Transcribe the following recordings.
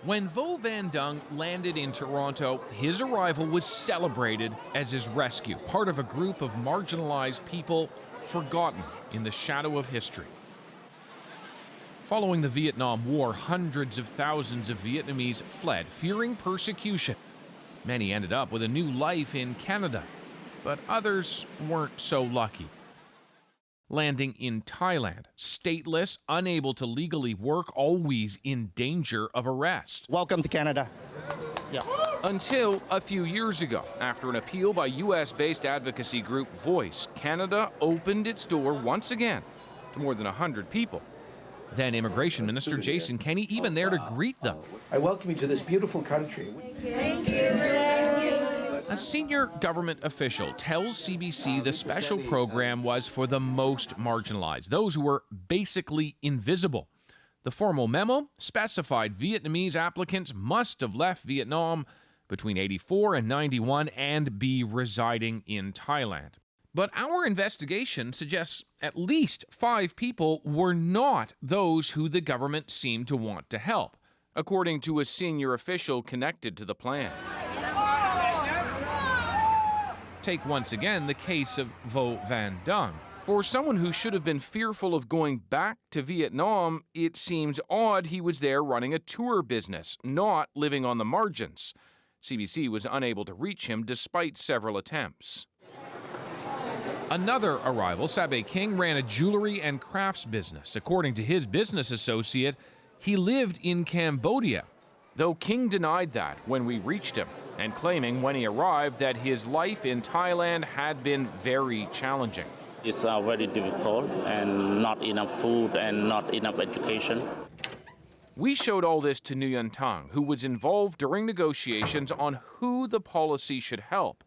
When Vo Van Dung landed in Toronto, his arrival was celebrated as his rescue, part of a group of marginalized people forgotten in the shadow of history. Following the Vietnam War, hundreds of thousands of Vietnamese fled, fearing persecution. Many ended up with a new life in Canada, but others weren't so lucky. Landing in Thailand, stateless, unable to legally work, always in danger of arrest. Welcome to Canada. Yeah. Until a few years ago, after an appeal by US-based advocacy group Voice, Canada opened its door once again to more than 100 people. Then Immigration Minister Jason Kenney even there to greet them. I welcome you to this beautiful country. Thank you. A senior government official tells CBC the special program was for the most marginalized, those who were basically invisible. The formal memo specified Vietnamese applicants must have left Vietnam between 84 and 91 and be residing in Thailand. But our investigation suggests at least 5 people were not those who the government seemed to want to help, according to a senior official connected to the plan. Take once again the case of Vo Van Dung. For someone who should have been fearful of going back to Vietnam, it seems odd he was there running a tour business, not living on the margins. CBC was unable to reach him despite several attempts. Another arrival, Sabe King, ran a jewelry and crafts business. According to his business associate, he lived in Cambodia, though King denied that when we reached him, and claiming when he arrived that his life in Thailand had been very challenging. It's very difficult and not enough food and not enough education. We showed all this to Nguyen Tang, who was involved during negotiations on who the policy should help.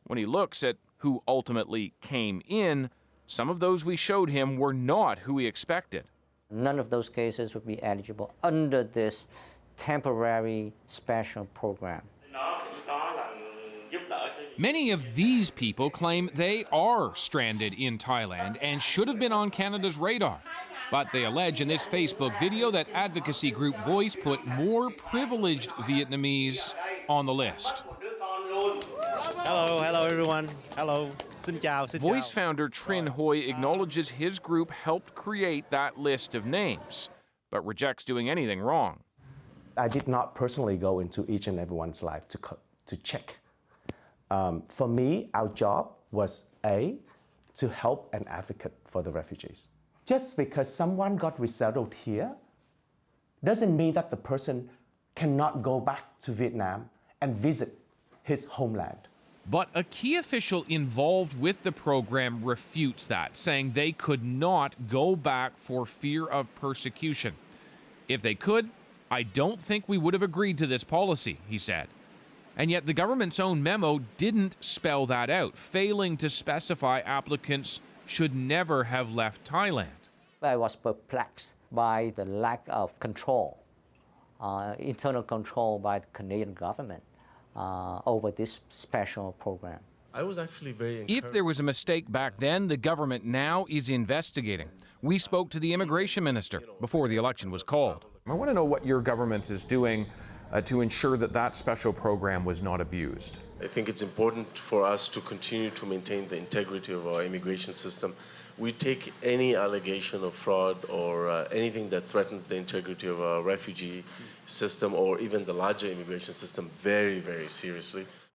When he looks at who ultimately came in, some of those we showed him were not who he expected. None of those cases would be eligible under this temporary special program. Many of these people claim they are stranded in Thailand and should have been on Canada's radar. But they allege in this Facebook video that advocacy group Voice put more privileged Vietnamese on the list. Hello everyone. Hello. Xin chào. Voice founder Trịnh Hội acknowledges his group helped create that list of names, but rejects doing anything wrong. I did not personally go into each and everyone's life to check. For me, our job was to help and advocate for the refugees. Just because someone got resettled here doesn't mean that the person cannot go back to Vietnam and visit his homeland. But a key official involved with the program refutes that, saying they could not go back for fear of persecution. If they could, I don't think we would have agreed to this policy, he said. And yet the government's own memo didn't spell that out, failing to specify applicants should never have left Thailand. I was perplexed by the lack of control, internal control by the Canadian government over this special program. I was actually very encouraged. If there was a mistake back then, the government now is investigating. We spoke to the immigration minister before the election was called. I want to know what your government is doing to ensure that that special program was not abused. I think it's important for us to continue to maintain the integrity of our immigration system. We take any allegation of fraud or anything that threatens the integrity of our refugee system or even the larger immigration system very, very seriously.